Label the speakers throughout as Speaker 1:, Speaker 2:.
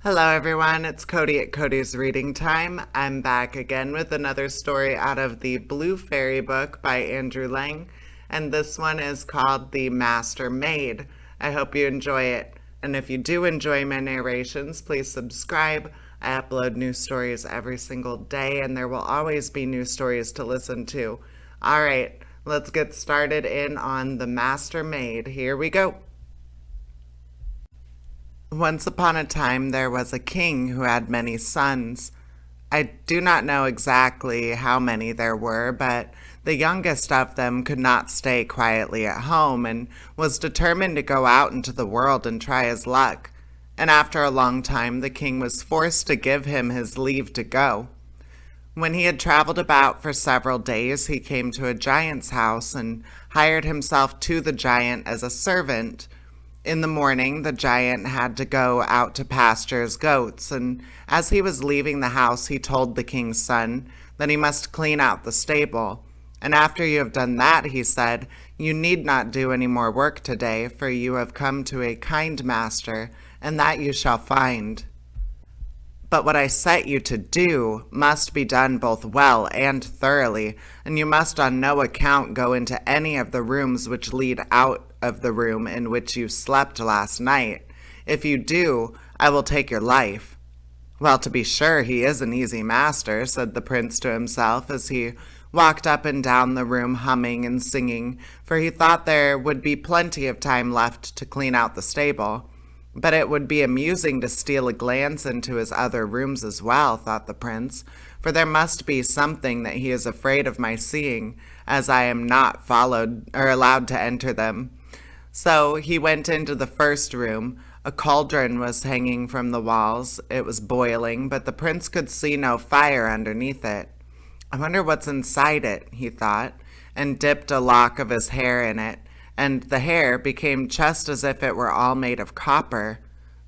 Speaker 1: Hello, everyone. It's Cody at Cody's Reading Time. I'm back again with another story out of the Blue Fairy book by Andrew Lang, and this one is called The Master Maid. I hope you enjoy it. And if you do enjoy my narrations, please subscribe. I upload new stories every single day, and there will always be new stories to listen to. All right, let's get started in on The Master Maid. Here we go. Once upon a time, there was a king who had many sons. I do not know exactly how many there were, but the youngest of them could not stay quietly at home and was determined to go out into the world and try his luck. And after a long time, the king was forced to give him his leave to go. When he had traveled about for several days, he came to a giant's house and hired himself to the giant as a servant. In the morning, the giant had to go out to pasture his goats, and as he was leaving the house, he told the king's son that he must clean out the stable. And after you have done that, he said, you need not do any more work today, for you have come to a kind master, and that you shall find. But what I set you to do must be done both well and thoroughly, and you must on no account go into any of the rooms which lead out of the room in which you slept last night. If you do, I will take your life. Well, to be sure, he is an easy master, said the prince to himself as he walked up and down the room humming and singing, for he thought there would be plenty of time left to clean out the stable. But it would be amusing to steal a glance into his other rooms as well, thought the prince, for there must be something that he is afraid of my seeing, as I am not followed or allowed to enter them. So he went into the first room. A cauldron was hanging from the walls. It was boiling, but the prince could see no fire underneath it. I wonder what's inside it, he thought, and dipped a lock of his hair in it, and the hair became just as if it were all made of copper.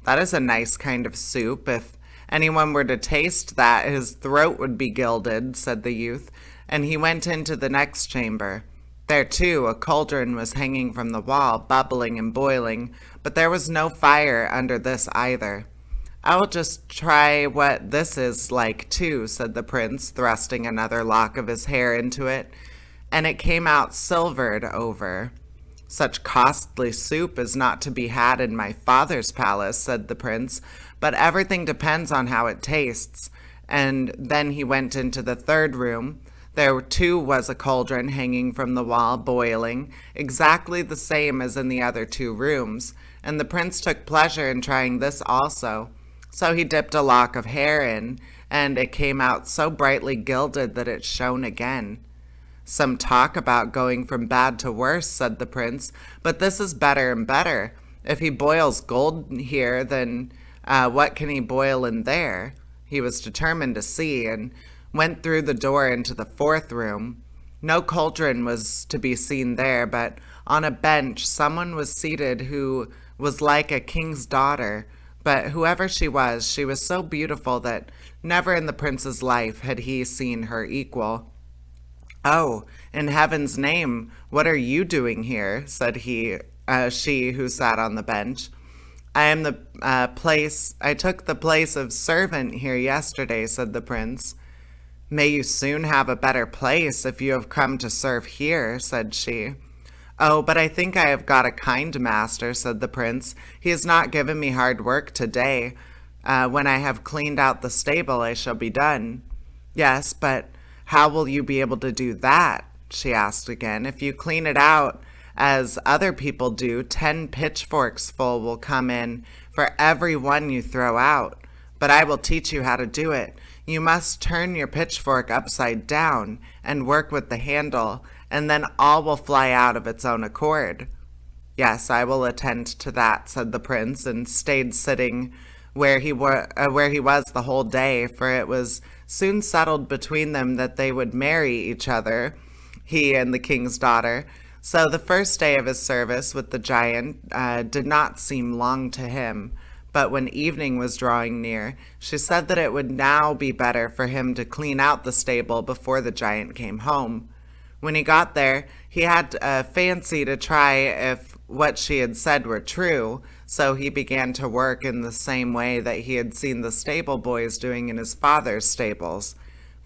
Speaker 1: That is a nice kind of soup. If anyone were to taste that, his throat would be gilded, said the youth, and he went into the next chamber. There, too, a cauldron was hanging from the wall, bubbling and boiling, but there was no fire under this either. I will just try what this is like, too, said the prince, thrusting another lock of his hair into it, and it came out silvered over. Such costly soup is not to be had in my father's palace, said the prince, but everything depends on how it tastes. And then he went into the third room. There too was a cauldron hanging from the wall, boiling, exactly the same as in the other two rooms, and the prince took pleasure in trying this also. So he dipped a lock of hair in, and it came out so brightly gilded that it shone again. Some talk about going from bad to worse, said the prince, but this is better and better. If he boils gold here, then what can he boil in there? He was determined to see, and went through the door into the fourth room. No cauldron was to be seen there, but on a bench someone was seated who was like a king's daughter. But whoever she was so beautiful that never in the prince's life had he seen her equal. Oh, in heaven's name, what are you doing here? Said she who sat on the bench. I took the place of servant here yesterday, said the prince. May you soon have a better place if you have come to serve here, said she. Oh, but I think I have got a kind master, said the prince. He has not given me hard work today. When I have cleaned out the stable, I shall be done. Yes, but how will you be able to do that? She asked again. If you clean it out as other people do, 10 pitchforks full will come in for every one you throw out. But I will teach you how to do it. You must turn your pitchfork upside down and work with the handle, and then all will fly out of its own accord. Yes, I will attend to that, said the prince, and stayed sitting where he was the whole day, for it was soon settled between them that they would marry each other, he and the king's daughter. So the first day of his service with the giant did not seem long to him. But when evening was drawing near, she said that it would now be better for him to clean out the stable before the giant came home. When he got there, he had a fancy to try if what she had said were true, so he began to work in the same way that he had seen the stable boys doing in his father's stables.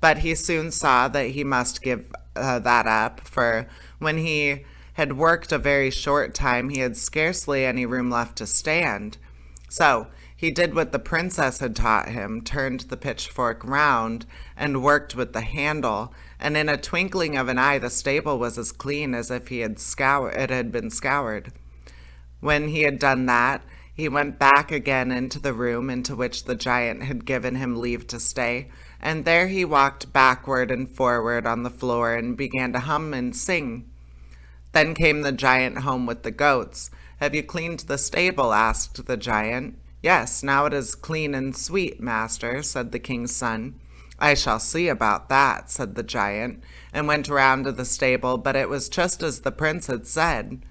Speaker 1: But he soon saw that he must give that up, for when he had worked a very short time, he had scarcely any room left to stand. So he did what the princess had taught him, turned the pitchfork round, and worked with the handle, and in a twinkling of an eye the stable was as clean as if it had been scoured. When he had done that, he went back again into the room into which the giant had given him leave to stay, and there he walked backward and forward on the floor and began to hum and sing. Then came the giant home with the goats. "Have you cleaned the stable?" asked the giant. "Yes, now it is clean and sweet, master," said the king's son. "I shall see about that," said the giant, and went round to the stable, but it was just as the prince had said.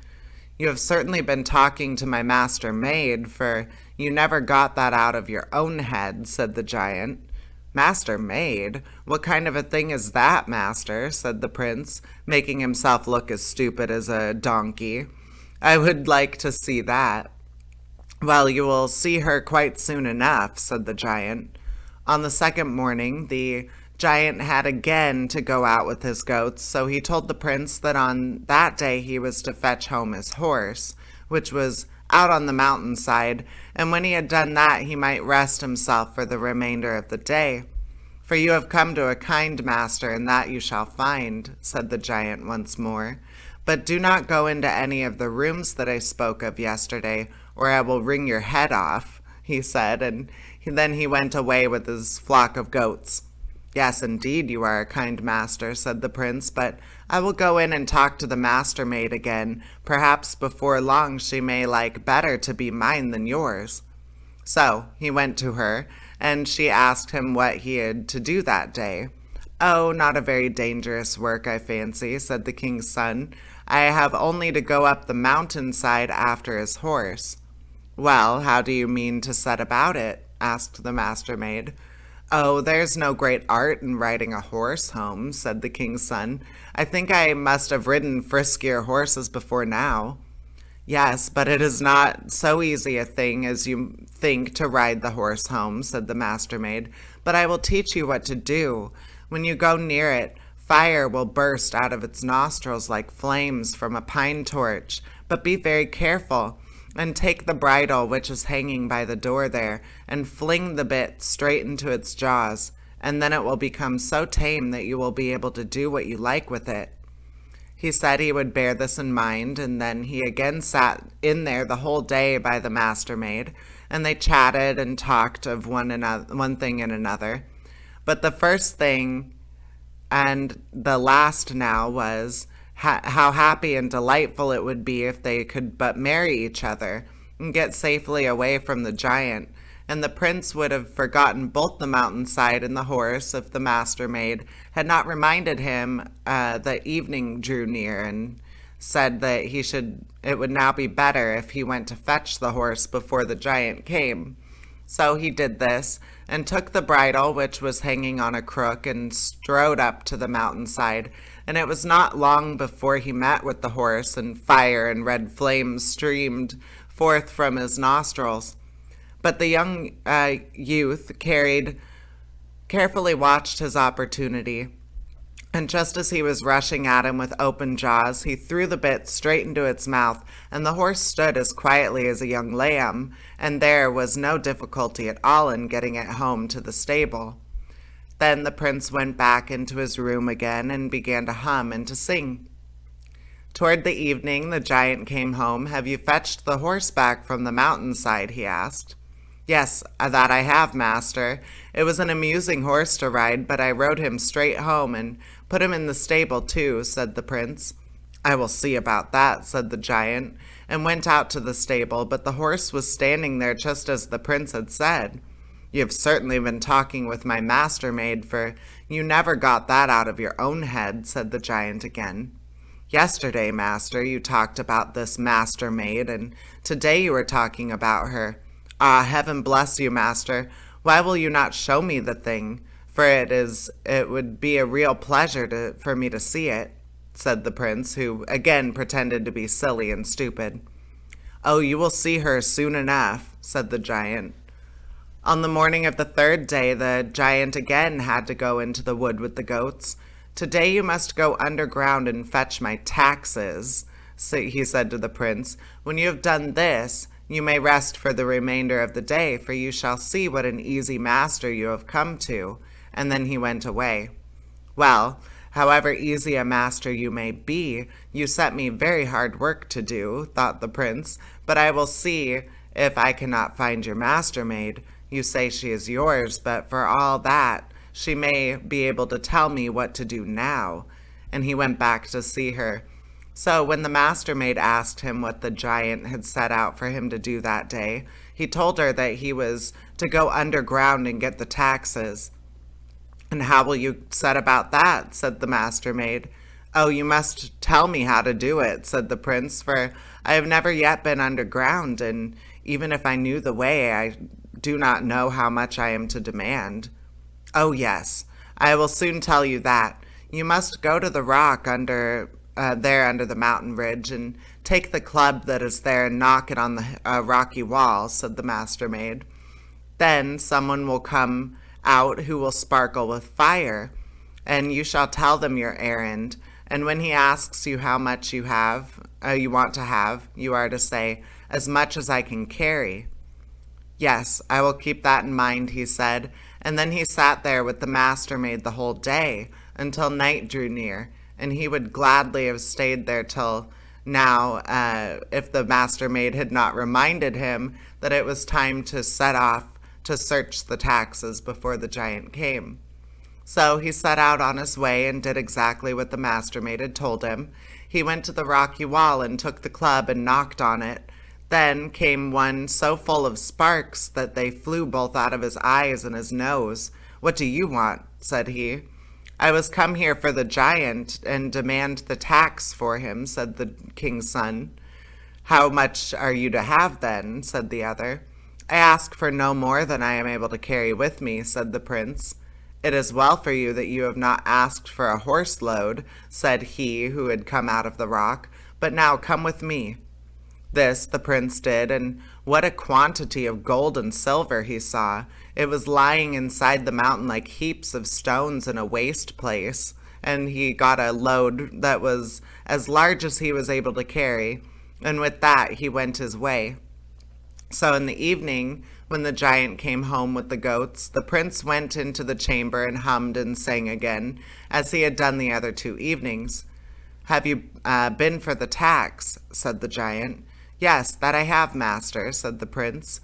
Speaker 1: "You have certainly been talking to my master Maid, for you never got that out of your own head," said the giant. "Master Maid? What kind of a thing is that, master?" said the prince, making himself look as stupid as a donkey. "I would like to see that." "Well, you will see her quite soon enough," said the giant. On the second morning, the giant had again to go out with his goats, so he told the prince that on that day he was to fetch home his horse, which was out on the mountainside, and when he had done that he might rest himself for the remainder of the day. "For you have come to a kind master, and that you shall find," said the giant once more. "But do not go into any of the rooms that I spoke of yesterday, or I will wring your head off," he said, and then he went away with his flock of goats. "Yes, indeed, you are a kind master," said the prince, "but I will go in and talk to the master maid again. Perhaps before long she may like better to be mine than yours." So he went to her, and she asked him what he had to do that day. "Oh, not a very dangerous work, I fancy," said the king's son. "I have only to go up the mountainside after his horse." "Well, how do you mean to set about it?" asked the master maid. "Oh, there's no great art in riding a horse home," said the king's son. "I think I must have ridden friskier horses before now." "Yes, but it is not so easy a thing as you think to ride the horse home," said the master maid. "But I will teach you what to do. When you go near it, fire will burst out of its nostrils like flames from a pine torch. But be very careful, and take the bridle which is hanging by the door there, and fling the bit straight into its jaws, and then it will become so tame that you will be able to do what you like with it." He said he would bear this in mind, and then he again sat in there the whole day by the master maid, and they chatted and talked of one thing and another. But the first thing and the last now was how happy and delightful it would be if they could but marry each other and get safely away from the giant, and the prince would have forgotten both the mountainside and the horse if the master maid had not reminded him that evening drew near, and said that it would now be better if he went to fetch the horse before the giant came. So he did this, and took the bridle which was hanging on a crook, and strode up to the mountainside, and it was not long before he met with the horse, and fire and red flames streamed forth from his nostrils. But the young youth carefully watched his opportunity, and just as he was rushing at him with open jaws, he threw the bit straight into its mouth, and the horse stood as quietly as a young lamb, and there was no difficulty at all in getting it home to the stable. Then the prince went back into his room again and began to hum and to sing. Toward the evening the giant came home. "Have you fetched the horse back from the mountainside?" he asked. "Yes, that I have, master. It was an amusing horse to ride, but I rode him straight home and put him in the stable too," said the prince. "I will see about that," said the giant, and went out to the stable, but the horse was standing there just as the prince had said. "You have certainly been talking with my master maid, for you never got that out of your own head," said the giant again. "Yesterday, master, you talked about this master maid, and today you were talking about her. Ah, heaven bless you, master. Why will you not show me the thing? For it would be a real pleasure for me to see it," said the prince, who again pretended to be silly and stupid. "Oh, you will see her soon enough," said the giant. On the morning of the third day, the giant again had to go into the wood with the goats. "Today you must go underground and fetch my taxes," he said to the prince. "When you have done this, you may rest for the remainder of the day, for you shall see what an easy master you have come to." And then he went away. "Well, however easy a master you may be, you set me very hard work to do," thought the prince, "but I will see if I cannot find your master-maid. You say she is yours, but for all that, she may be able to tell me what to do now." And he went back to see her. So when the master-maid asked him what the giant had set out for him to do that day, he told her that he was to go underground and get the taxes. "And how will you set about that?" said the master-maid. "Oh, you must tell me how to do it," said the prince, "for I have never yet been underground, and even if I knew the way, I do not know how much I am to demand." "Oh, yes, I will soon tell you that. You must go to the rock under the mountain ridge, and take the club that is there and knock it on the rocky wall," said the master-maid. "Then someone will come out who will sparkle with fire, and you shall tell them your errand. And when he asks you how much you want to have, you are to say, 'As much as I can carry.'" "Yes, I will keep that in mind," he said, and then he sat there with the master-maid the whole day, until night drew near, and he would gladly have stayed there till now if the master-maid had not reminded him that it was time to set off to search the taxes before the giant came. So he set out on his way and did exactly what the master-maid had told him. He went to the rocky wall and took the club and knocked on it. Then came one so full of sparks that they flew both out of his eyes and his nose. "What do you want?" said he. "I was come here for the giant and demand the tax for him," said the king's son. "How much are you to have then?" said the other. "I ask for no more than I am able to carry with me," said the prince. "It is well for you that you have not asked for a horse load," said he who had come out of the rock. "But now come with me." This the prince did, and what a quantity of gold and silver he saw! It was lying inside the mountain like heaps of stones in a waste place, and he got a load that was as large as he was able to carry, and with that he went his way. So in the evening, when the giant came home with the goats, the prince went into the chamber and hummed and sang again, as he had done the other 2 evenings. "Have you been for the tax?" said the giant. "Yes, that I have, master," said the prince.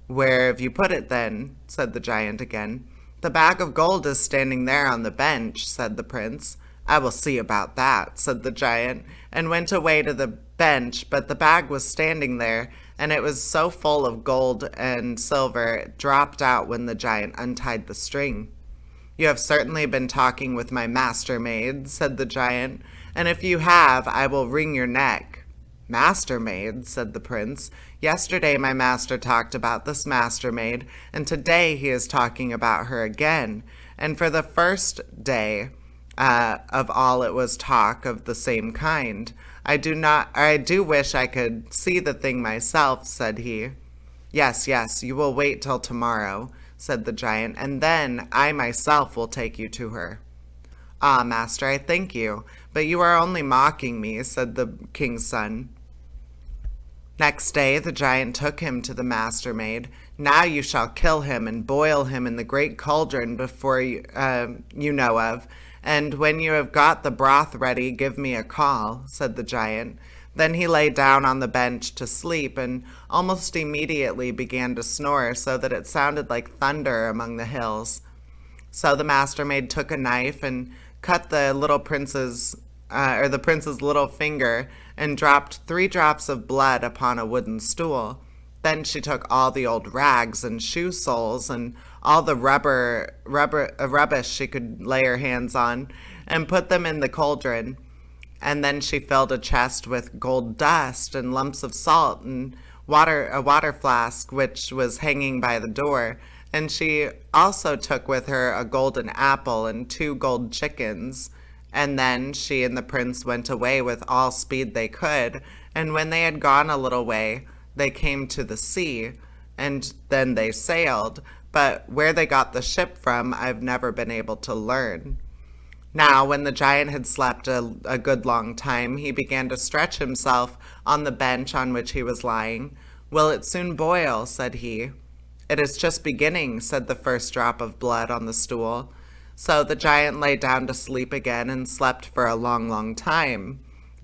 Speaker 1: "Where have you put it, then?" said the giant again. "The bag of gold is standing there on the bench," said the prince. "I will see about that," said the giant, and went away to the bench, but the bag was standing there, and it was so full of gold and silver it dropped out when the giant untied the string. "You have certainly been talking with my master-maid," said the giant, "and if you have, I will wring your neck." "Master-maid," said the prince. "Yesterday my master talked about this master-maid, and today he is talking about her again. And for the first day of all it was talk of the same kind. I do wish I could see the thing myself," said he. "Yes, yes, you will wait till tomorrow," said the giant, "and then I myself will take you to her." "Ah, master, I thank you, but you are only mocking me," said the king's son. Next day the giant took him to the master-maid. "Now you shall kill him and boil him in the great cauldron before you know of, and when you have got the broth ready, give me a call," said the giant. Then he lay down on the bench to sleep, and almost immediately began to snore so that it sounded like thunder among the hills. So the master-maid took a knife and cut the prince's little finger and dropped 3 drops of blood upon a wooden stool. Then she took all the old rags and shoe soles and all the rubbish she could lay her hands on and put them in the cauldron. And then she filled a chest with gold dust and lumps of salt and a water flask which was hanging by the door. And she also took with her a golden apple and 2 gold chickens. And then she and the prince went away with all speed they could, and when they had gone a little way, they came to the sea, and then they sailed, but where they got the ship from, I've never been able to learn. Now, when the giant had slept a good long time, he began to stretch himself on the bench on which he was lying. Will it soon boil? Said he. It is just beginning, said the first drop of blood on the stool. So the giant lay down to sleep again and slept for a long, long time.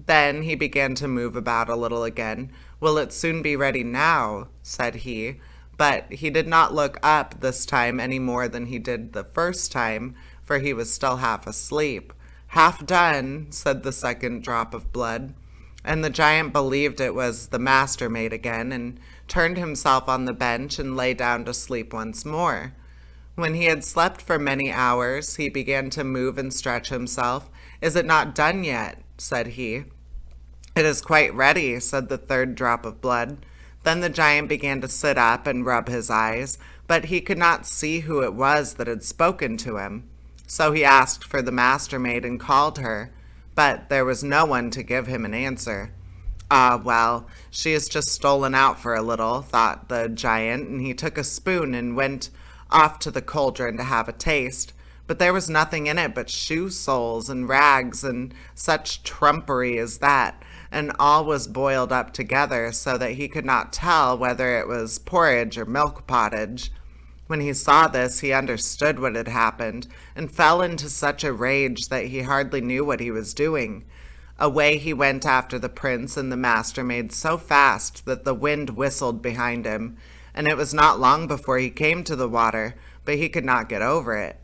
Speaker 1: Then he began to move about a little again. Will it soon be ready now? Said he. But he did not look up this time any more than he did the first time, for he was still half asleep. Half done, said the second drop of blood. And the giant believed it was the master-maid again, and turned himself on the bench and lay down to sleep once more. When he had slept for many hours, he began to move and stretch himself. Is it not done yet? Said he. It is quite ready, said the third drop of blood. Then the giant began to sit up and rub his eyes, but he could not see who it was that had spoken to him. So he asked for the master-maid and called her, but there was no one to give him an answer. Ah, well, she has just stolen out for a little, thought the giant, and he took a spoon and went off to the cauldron to have a taste. But there was nothing in it but shoe soles and rags and such trumpery as that, and all was boiled up together so that he could not tell whether it was porridge or milk pottage. When he saw this, he understood what had happened, and fell into such a rage that he hardly knew what he was doing. Away he went after the prince and the master-maid so fast that the wind whistled behind him, and it was not long before he came to the water, but he could not get over it.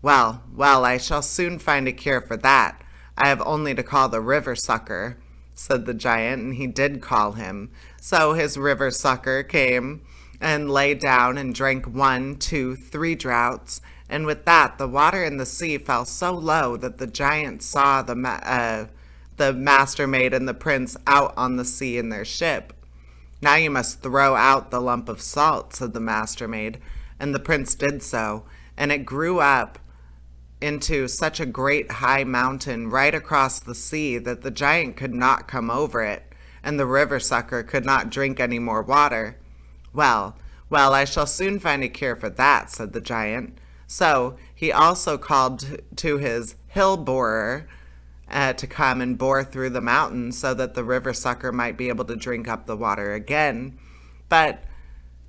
Speaker 1: Well, well, I shall soon find a cure for that. I have only to call the river-sucker, said the giant, and he did call him. So his river-sucker came and lay down and drank 1, 2, 3 draughts, and with that the water in the sea fell so low that the giant saw the master-maid and the prince out on the sea in their ship. Now you must throw out the lump of salt, said the master-maid, and the prince did so, and it grew up into such a great high mountain right across the sea that the giant could not come over it, and the river-sucker could not drink any more water. Well, well, I shall soon find a cure for that, said the giant. So he also called to his hill-borer to come and bore through the mountain so that the river-sucker might be able to drink up the water again. But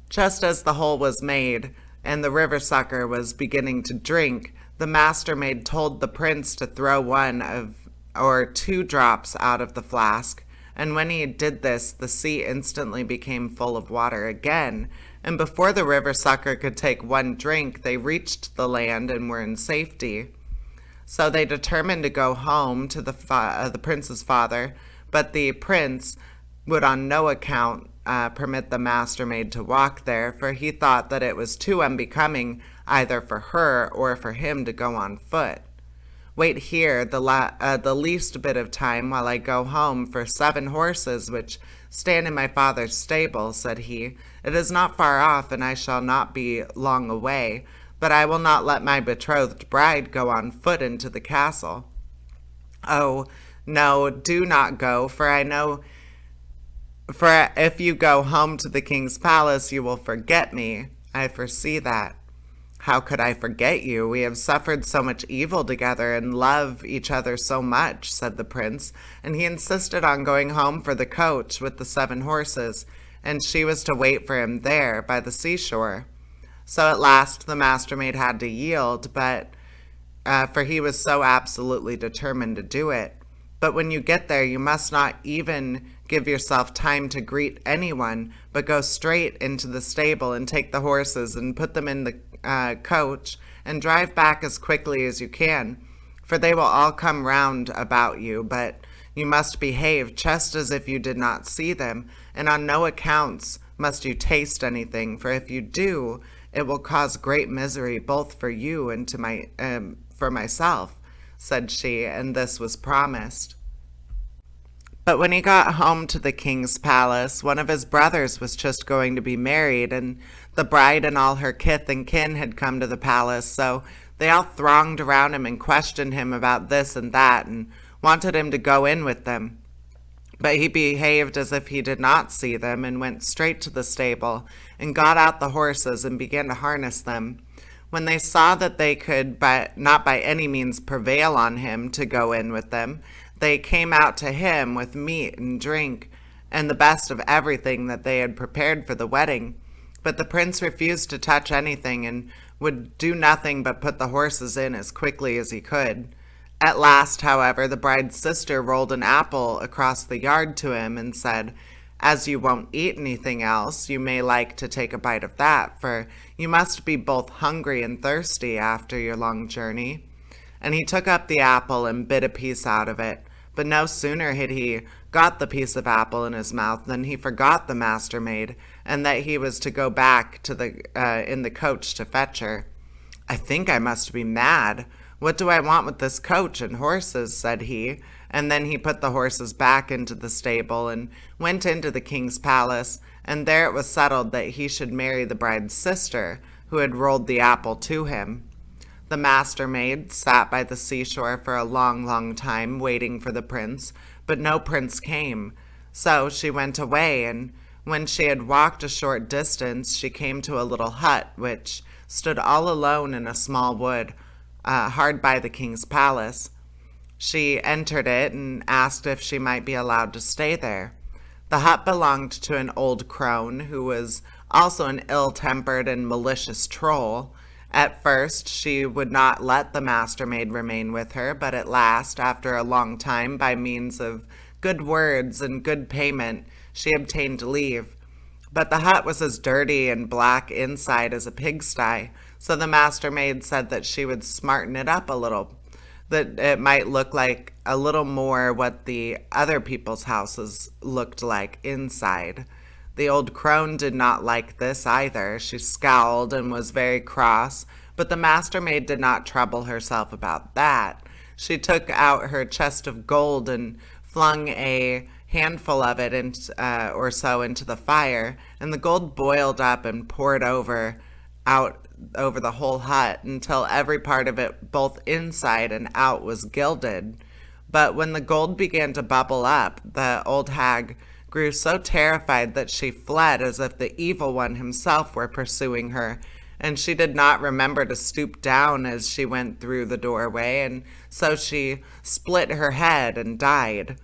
Speaker 1: just as the hole was made and the river-sucker was beginning to drink, the master-maid told the prince to throw 1 or 2 drops out of the flask, and when he did this, the sea instantly became full of water again, and before the river-sucker could take 1 drink, they reached the land and were in safety. So they determined to go home to the prince's father, but the prince would on no account permit the master-maid to walk there, for he thought that it was too unbecoming either for her or for him to go on foot. Wait here the least bit of time while I go home for 7 horses which stand in my father's stable, said he. It is not far off, and I shall not be long away, but I will not let my betrothed bride go on foot into the castle. Oh, no, do not go, for if you go home to the king's palace, you will forget me. I foresee that. How could I forget you? We have suffered so much evil together and love each other so much, said the prince, and he insisted on going home for the coach with the 7 horses, and she was to wait for him there by the seashore. So at last the master-maid had to yield, for he was so absolutely determined to do it. But when you get there, you must not even give yourself time to greet anyone, but go straight into the stable and take the horses and put them in the coach and drive back as quickly as you can, for they will all come round about you, but you must behave just as if you did not see them, and on no accounts must you taste anything, for if you do, it will cause great misery both for you and for myself, said she, and this was promised. But when he got home to the king's palace, one of his brothers was just going to be married, and the bride and all her kith and kin had come to the palace, so they all thronged around him and questioned him about this and that, and wanted him to go in with them. But he behaved as if he did not see them and went straight to the stable and got out the horses and began to harness them. When they saw that they could not by any means prevail on him to go in with them, they came out to him with meat and drink and the best of everything that they had prepared for the wedding. But the prince refused to touch anything and would do nothing but put the horses in as quickly as he could. At last, however, the bride's sister rolled an apple across the yard to him and said, "As you won't eat anything else, you may like to take a bite of that, for you must be both hungry and thirsty after your long journey." And he took up the apple and bit a piece out of it. But no sooner had he got the piece of apple in his mouth than he forgot the master-maid, and that he was to go back to in the coach to fetch her. "I think I must be mad. What do I want with this coach and horses?" said he, and then he put the horses back into the stable and went into the king's palace, and there it was settled that he should marry the bride's sister, who had rolled the apple to him. The master-maid sat by the seashore for a long, long time waiting for the prince, but no prince came. So she went away, and when she had walked a short distance, she came to a little hut which stood all alone in a small wood, hard by the king's palace. She entered it and asked if she might be allowed to stay there. The hut belonged to an old crone who was also an ill-tempered and malicious troll. At first she would not let the master-maid remain with her, but at last, after a long time, by means of good words and good payment, she obtained leave. But the hut was as dirty and black inside as a pigsty, so the master-maid said that she would smarten it up a little, that it might look like a little more what the other people's houses looked like inside. The old crone did not like this either. She scowled and was very cross, but the master-maid did not trouble herself about that. She took out her chest of gold and flung a handful of it or so into the fire, and the gold boiled up and poured out over the whole hut until every part of it, both inside and out, was gilded. But when the gold began to bubble up, the old hag grew so terrified that she fled as if the evil one himself were pursuing her, and she did not remember to stoop down as she went through the doorway, and so she split her head and died.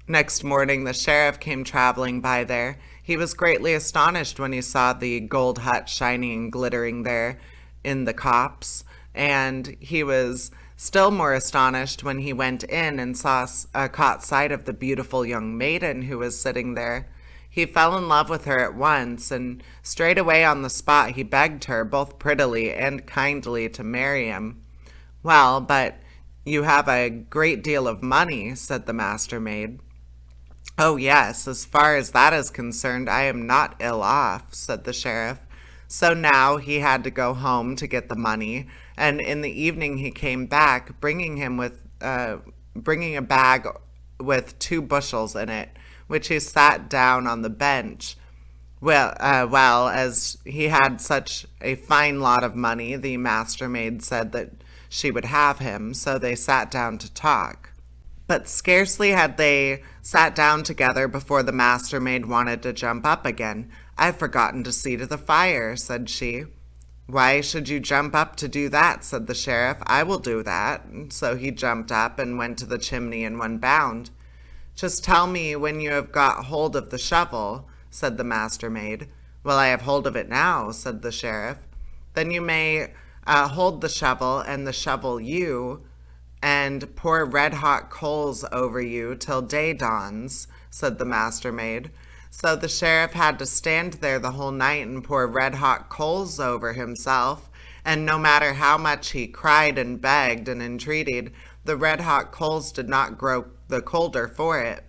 Speaker 1: Next morning the sheriff came traveling by there. He was greatly astonished when he saw the gold hut shining and glittering there in the copse, and he was still more astonished when he went in and caught sight of the beautiful young maiden who was sitting there. He fell in love with her at once, and straightway on the spot he begged her, both prettily and kindly, to marry him. "Well, but you have a great deal of money," said the master-maid. "Oh yes, as far as that is concerned, I am not ill off," said the sheriff. So now he had to go home to get the money, and in the evening he came back, bringing a bag with 2 bushels in it, which he sat down on the bench. Well, as he had such a fine lot of money, the master-maid said that she would have him, so they sat down to talk. But scarcely had they sat down together before the master-maid wanted to jump up again. "I've forgotten to see to the fire," said she. "Why should you jump up to do that?" said the sheriff. "I will do that." So he jumped up and went to the chimney in one bound. "Just tell me when you have got hold of the shovel," said the master-maid. "Well, I have hold of it now," said the sheriff. "Then you may hold the shovel and the shovel you, and pour red-hot coals over you till day dawns," said the master-maid. So the sheriff had to stand there the whole night and pour red-hot coals over himself, and no matter how much he cried and begged and entreated, the red-hot coals did not grow the colder for it.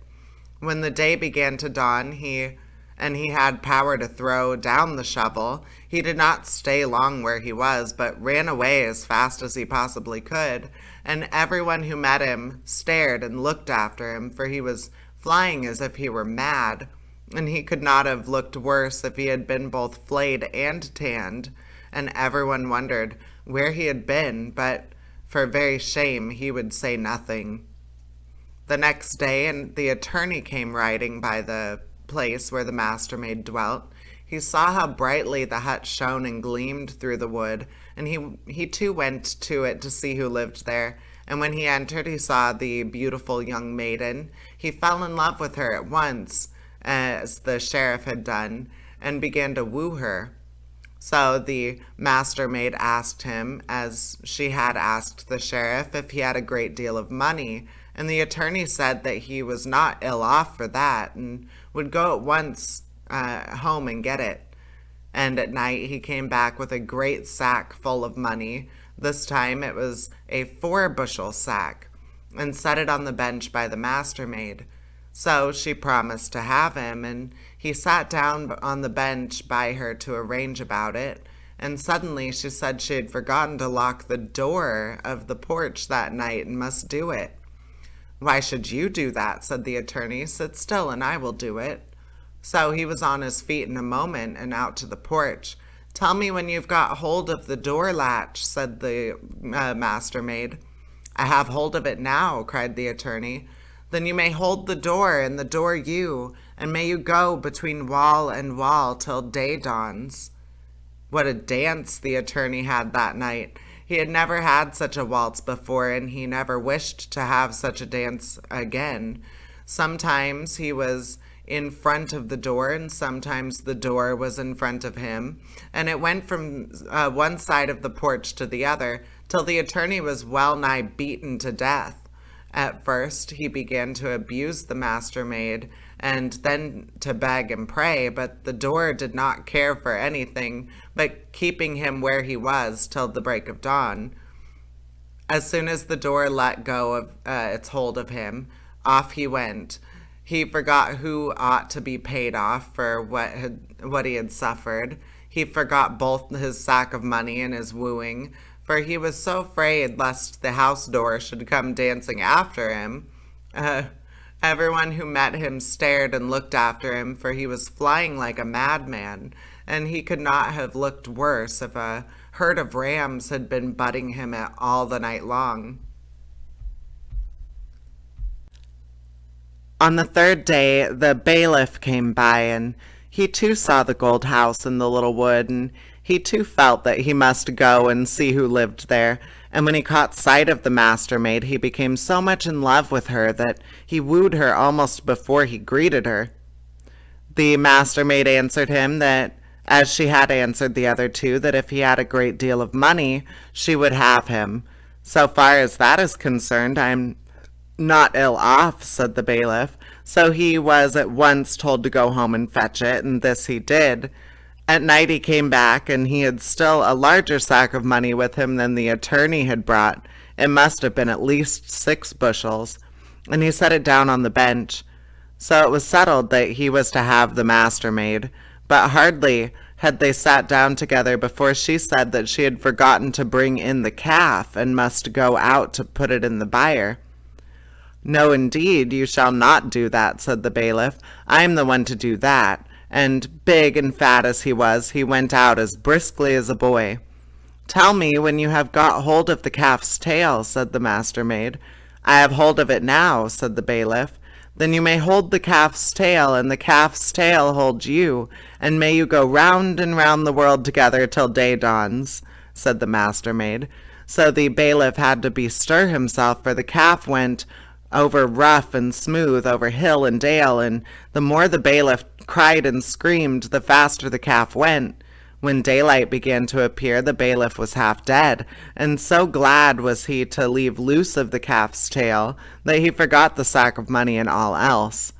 Speaker 1: When the day began to dawn, he had power to throw down the shovel, he did not stay long where he was, but ran away as fast as he possibly could, and everyone who met him stared and looked after him, for he was flying as if he were mad, and he could not have looked worse if he had been both flayed and tanned, and everyone wondered where he had been, but for very shame he would say nothing. The next day, and the attorney came riding by the place where the master-maid dwelt. He saw how brightly the hut shone and gleamed through the wood, and he too went to it to see who lived there. And when he entered, he saw the beautiful young maiden. He fell in love with her at once, as the sheriff had done, and began to woo her. So the master-maid asked him, as she had asked the sheriff, if he had a great deal of money, and the attorney said that he was not ill off for that, and would go at once home and get it. And at night he came back with a great sack full of money. This time it was a 4-bushel sack, and set it on the bench by the master-maid. So she promised to have him, and he sat down on the bench by her to arrange about it. And suddenly she said she had forgotten to lock the door of the porch that night and must do it. "Why should you do that?" said the attorney. "Sit still and I will do it." So he was on his feet in a moment and out to the porch. "Tell me when you've got hold of the door latch," said the master-maid. "I have hold of it now," cried the attorney. "Then you may hold the door, and the door you, and may you go between wall and wall till day dawns." What a dance the attorney had that night! He had never had such a waltz before, and he never wished to have such a dance again. Sometimes he was in front of the door, and sometimes the door was in front of him, and it went from one side of the porch to the other, till the attorney was well nigh beaten to death. At first he began to abuse the master-maid, and then to beg and pray, but the door did not care for anything but keeping him where he was till the break of dawn. As soon as the door let go of its hold of him, off he went. He forgot who ought to be paid off for what he had suffered. He forgot both his sack of money and his wooing, for he was so afraid lest the house door should come dancing after him. Everyone who met him stared and looked after him, for he was flying like a madman, and he could not have looked worse if a herd of rams had been butting him all the night long. On the third day, the bailiff came by, and he too saw the gold house in the little wood, and he too felt that he must go and see who lived there. And when he caught sight of the master-maid, he became so much in love with her that he wooed her almost before he greeted her. The master-maid answered him that, as she had answered the other two, that if he had a great deal of money, she would have him. "So far as that is concerned, I am not ill off," said the bailiff. So he was at once told to go home and fetch it, and this he did. At night he came back, and he had still a larger sack of money with him than the attorney had brought. It must have been at least 6 bushels, and he set it down on the bench. So it was settled that he was to have the master-maid, but hardly had they sat down together before she said that she had forgotten to bring in the calf, and must go out to put it in the byre. "No, indeed, you shall not do that," said the bailiff. "I am the one to do that." And big and fat as he was, he went out as briskly as a boy. "Tell me when you have got hold of the calf's tail," said the master-maid. "I have hold of it now," said the bailiff. "Then you may hold the calf's tail, and the calf's tail hold you, and may you go round and round the world together till day dawns," said the master-maid. So the bailiff had to bestir himself, for the calf went over rough and smooth, over hill and dale, and the more the bailiff cried and screamed, the faster the calf went. When daylight began to appear, the bailiff was half dead, and so glad was he to leave loose of the calf's tail that he forgot the sack of money and all else.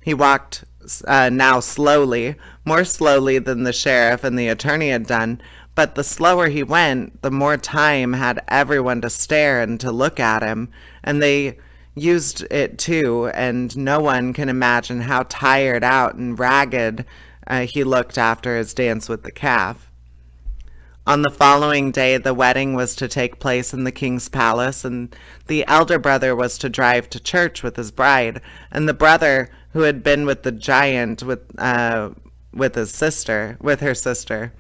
Speaker 1: He walked now slowly, more slowly than the sheriff and the attorney had done, but the slower he went, the more time had everyone to stare and to look at him, and they used it too, and no one can imagine how tired out and ragged he looked after his dance with the calf. On the following day the wedding was to take place in the king's palace, and the elder brother was to drive to church with his bride, and the brother who had been with the giant with her sister.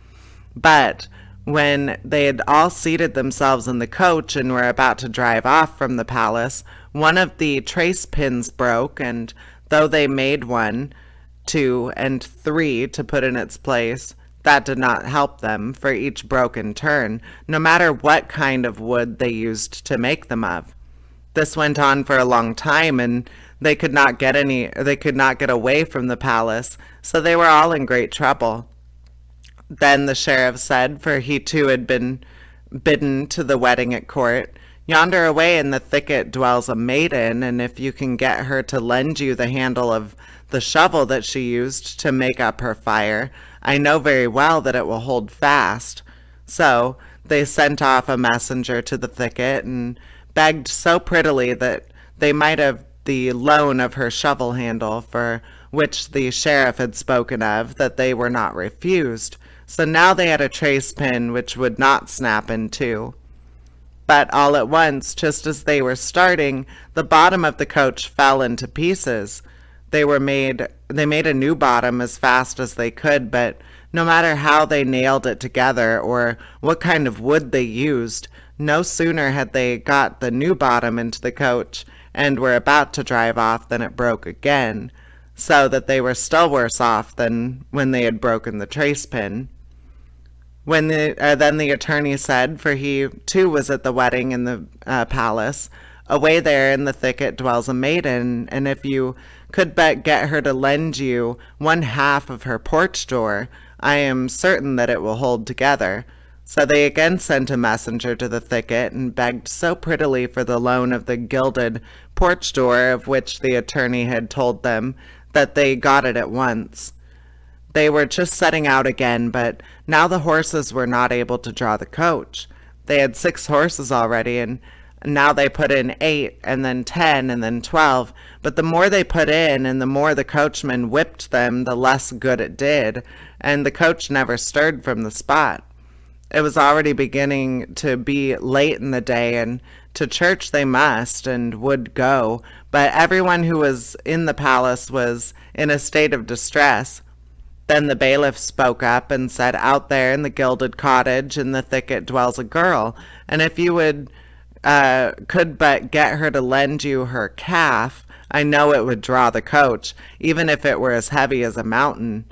Speaker 1: But when they had all seated themselves in the coach and were about to drive off from the palace, One of the trace pins broke, and though they made one, two, and three to put in its place, that did not help them for each broken turn, no matter what kind of wood they used to make them of. This went on for a long time, and they could not get away from the palace, so they were all in great trouble. Then the sheriff said, for he too had been bidden to the wedding at court, "Yonder away in the thicket dwells a maiden, and if you can get her to lend you the handle of the shovel that she used to make up her fire, I know very well that it will hold fast." So they sent off a messenger to the thicket and begged so prettily that they might have the loan of her shovel handle, for which the sheriff had spoken of, that they were not refused. So now they had a trace pin which would not snap in two. But all at once, just as they were starting, the bottom of the coach fell into pieces. They made a new bottom as fast as they could, but no matter how they nailed it together or what kind of wood they used, no sooner had they got the new bottom into the coach and were about to drive off than it broke again, so that they were still worse off than when they had broken the trace pin. Then the attorney said, for he too was at the wedding in the palace, "Away there in the thicket dwells a maiden, and if you could but get her to lend you one half of her porch door, I am certain that it will hold together." So they again sent a messenger to the thicket and begged so prettily for the loan of the gilded porch door of which the attorney had told them, that they got it at once. They were just setting out again, but now the horses were not able to draw the coach. They had 6 horses already, and now they put in 8, and then 10, and then 12. But the more they put in, and the more the coachman whipped them, the less good it did, and the coach never stirred from the spot. It was already beginning to be late in the day, and to church they must and would go, but everyone who was in the palace was in a state of distress. Then the bailiff spoke up and said, "Out there in the gilded cottage in the thicket dwells a girl, and if you could but get her to lend you her calf, I know it would draw the coach, even if it were as heavy as a mountain."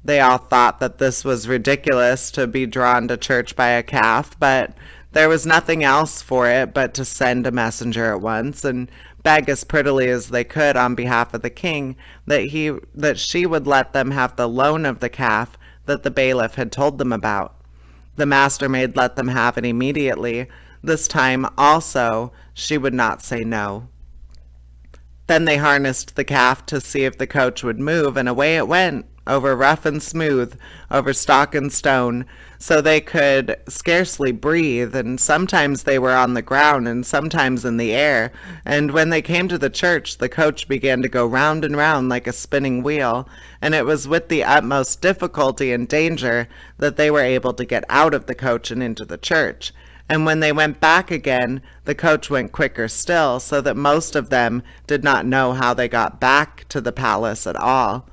Speaker 1: They all thought that this was ridiculous to be drawn to church by a calf, but there was nothing else for it but to send a messenger at once and beg as prettily as they could on behalf of the king that she would let them have the loan of the calf that the bailiff had told them about. The master-maid let them have it immediately. This time also she would not say no. Then they harnessed the calf to see if the coach would move, and away it went, over rough and smooth, over stock and stone, so they could scarcely breathe, and sometimes they were on the ground and sometimes in the air, and when they came to the church the coach began to go round and round like a spinning wheel, and it was with the utmost difficulty and danger that they were able to get out of the coach and into the church. And when they went back again, the coach went quicker still, so that most of them did not know how they got back to the palace at all.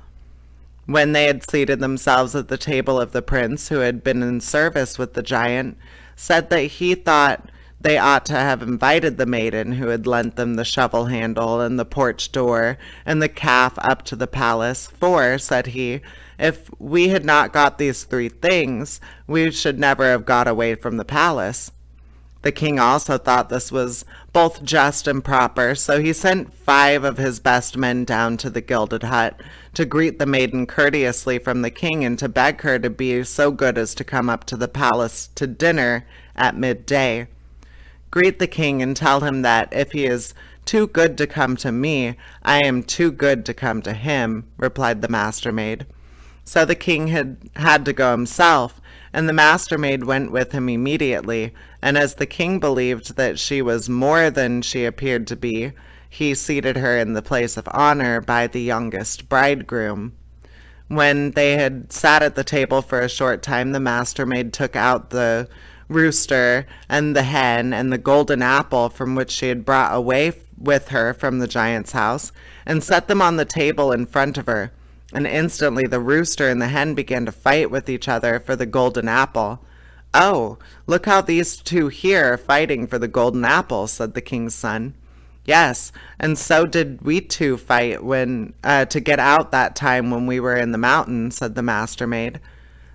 Speaker 1: When they had seated themselves at the table of the prince who had been in service with the giant, said that he thought they ought to have invited the maiden who had lent them the shovel handle and the porch door and the calf up to the palace, for, said he, if we had not got these 3 things, we should never have got away from the palace. The king also thought this was both just and proper, so he sent 5 of his best men down to the gilded hut to greet the maiden courteously from the king and to beg her to be so good as to come up to the palace to dinner at midday. "Greet the king and tell him that if he is too good to come to me, I am too good to come to him," replied the master-maid. So the king had to go himself, and the master-maid went with him immediately, and as the king believed that she was more than she appeared to be, he seated her in the place of honor by the youngest bridegroom. When they had sat at the table for a short time, the master-maid took out the rooster and the hen and the golden apple from which she had brought away with her from the giant's house, and set them on the table in front of her. And instantly the rooster and the hen began to fight with each other for the golden apple. "Oh, look how these 2 here are fighting for the golden apple," said the king's son. Yes, and so did we two fight when to get out that time when we were in the mountain, said the mastermaid.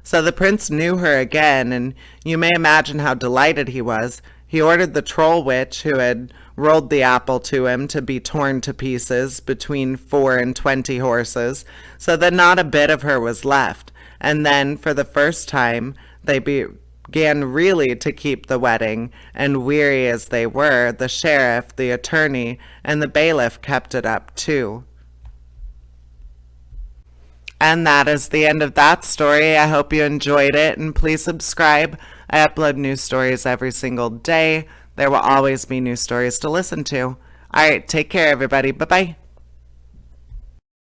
Speaker 1: So the prince knew her again, and you may imagine how delighted he was. He ordered the troll witch who had rolled the apple to him to be torn to pieces between 4 and 20 horses, so that not a bit of her was left. And then, for the first time, they began really to keep the wedding, and weary as they were, the sheriff, the attorney, and the bailiff kept it up too. And that is the end of that story. I hope you enjoyed it, and please subscribe. I upload new stories every single day. There will always be new stories to listen to. All right, take care, everybody. Bye bye.